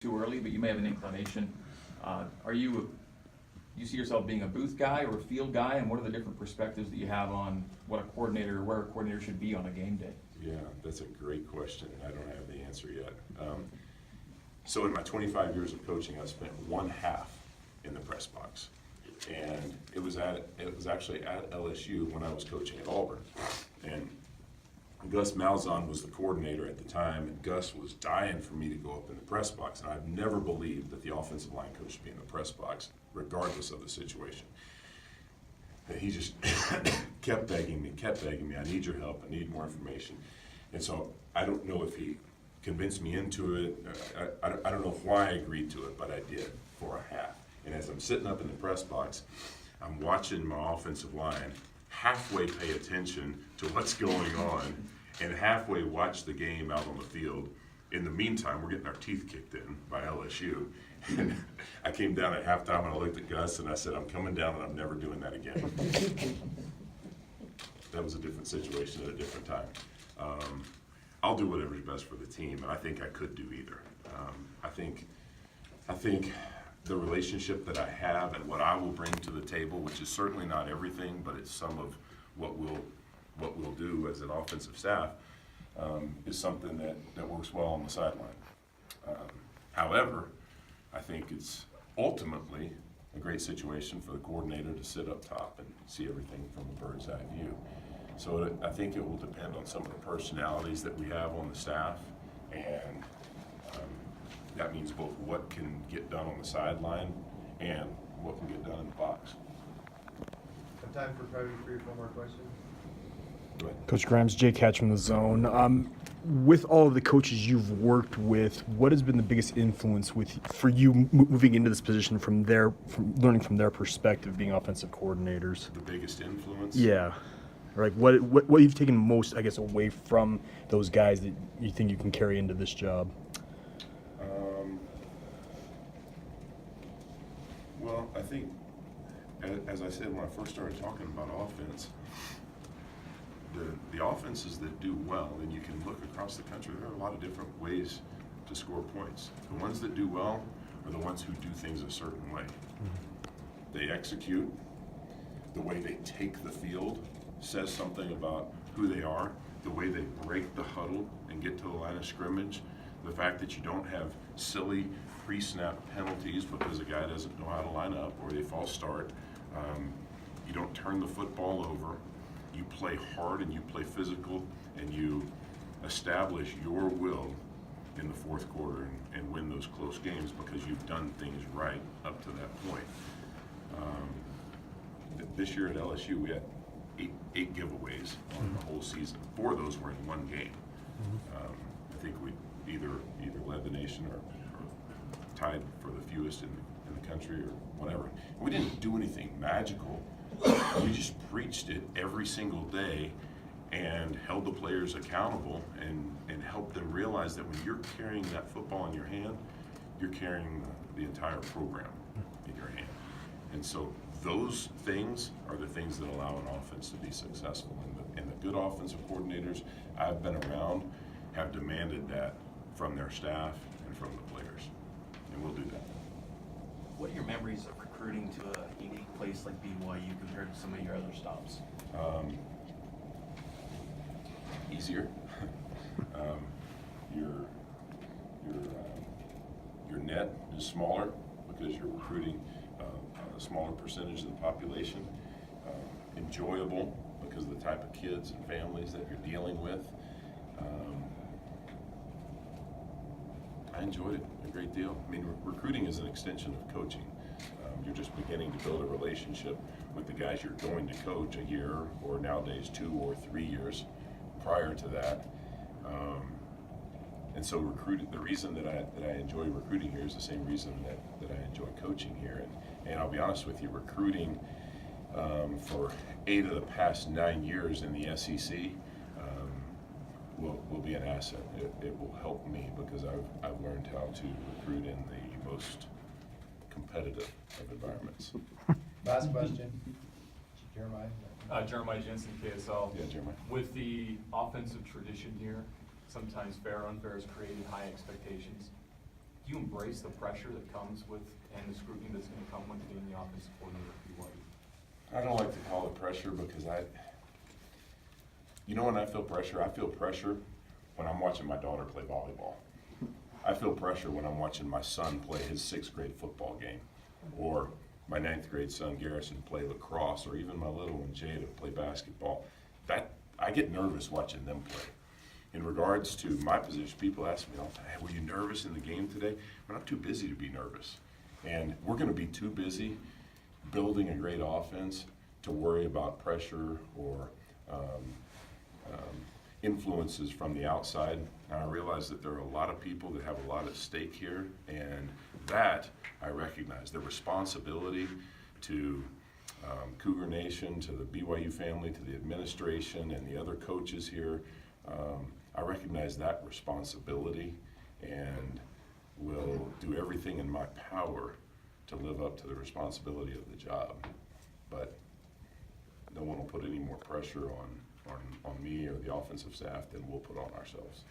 too early, but you may have an inclination. You see yourself being a booth guy or a field guy, and what are the different perspectives that you have on what a coordinator, where a coordinator should be on a game day? Yeah, that's a great question, and I don't have the answer yet. So in my 25 years of coaching, I spent one half in the press box, and it was actually at LSU when I was coaching at Auburn, and Gus Malzahn was the coordinator at the time, and Gus was dying for me to go up in the press box, and I've never believed that the offensive line coach should be in the press box, regardless of the situation. And he just kept begging me, I need your help, I need more information. And so I don't know if he convinced me into it, I don't know why I agreed to it, but I did for a half. And as I'm sitting up in the press box, I'm watching my offensive line halfway pay attention to what's going on and halfway watch the game out on the field. In the meantime, we're getting our teeth kicked in by LSU. And I came down at halftime and I looked at Gus and I said, I'm coming down and I'm never doing that again. That was a different situation at a different time. I'll do whatever's best for the team, and I think I could do either. I think the relationship that I have and what I will bring to the table, which is certainly not everything, but it's some of what we'll do as an offensive staff, is something that works well on the sideline. However, I think it's ultimately a great situation for the coordinator to sit up top and see everything from a bird's eye view. So I think it will depend on some of the personalities that we have on the staff, and that means both what can get done on the sideline and what can get done in the box. Have time for probably 3 or 4 more questions. Go ahead. Coach Grimes, Jake Hatch from The Zone. With all of the coaches you've worked with, what has been the biggest influence for you moving into this position from learning from their perspective, being offensive coordinators? The biggest influence? Yeah. Like what you've taken most, I guess, away from those guys that you think you can carry into this job? Well, I think, as I said when I first started talking about offense, the offenses that do well, and you can look across the country, there are a lot of different ways to score points. The ones that do well are the ones who do things a certain way. Mm-hmm. They execute. The way they take the field says something about who they are. The way they break the huddle and get to the line of scrimmage. The fact that you don't have silly pre-snap penalties because a guy doesn't know how to line up or a false start. You don't turn the football over. You play hard and you play physical and you establish your will in the fourth quarter and win those close games because you've done things right up to that point. This year at LSU, we had eight giveaways on the whole season. 4 of those were in one game. I think we either led the nation or tied for the fewest in the country or whatever. We didn't do anything magical. We just preached it every single day and held the players accountable and helped them realize that when you're carrying that football in your hand, you're carrying the entire program in your hand. And so those things are the things that allow an offense to be successful. And the good offensive coordinators I've been around have demanded that from their staff and from the players. And we'll do that. What are your memories of recruiting to a unique place like BYU compared to some of your other stops? Easier. Your net is smaller because you're recruiting a smaller percentage of the population. Enjoyable because of the type of kids and families that you're dealing with. I enjoyed it a great deal. I mean, recruiting is an extension of coaching. You're just beginning to build a relationship with the guys you're going to coach a year or nowadays 2 or 3 years prior to that. And so the reason that I enjoy recruiting here is the same reason that I enjoy coaching here. And I'll be honest with you, recruiting for 8 of the past 9 years in the SEC will be an asset. It will help me because I've learned how to recruit in the most competitive of environments. Last question. Jeremiah. Jeremiah Jensen, KSL. Yeah, Jeremiah. With the offensive tradition here, sometimes fair or unfair has created high expectations. Do you embrace the pressure that comes with, and the scrutiny that's gonna come with being the offensive coordinator at BYU? I don't like to call it pressure because you know when I feel pressure when I'm watching my daughter play volleyball. I feel pressure when I'm watching my son play his 6th grade football game, or my 9th grade son Garrison play lacrosse, or even my little one Jada play basketball. I get nervous watching them play. In regards to my position, people ask me all the time, hey, were you nervous in the game today? But I'm too busy to be nervous. And we're gonna be too busy building a great offense to worry about pressure or influences from the outside. And I realize that there are a lot of people that have a lot at stake here, and that I recognize. The responsibility to Cougar Nation, to the BYU family, to the administration, and the other coaches here. I recognize that responsibility and will do everything in my power to live up to the responsibility of the job. But no one will put any more pressure on me or the offensive staff than we'll put on ourselves.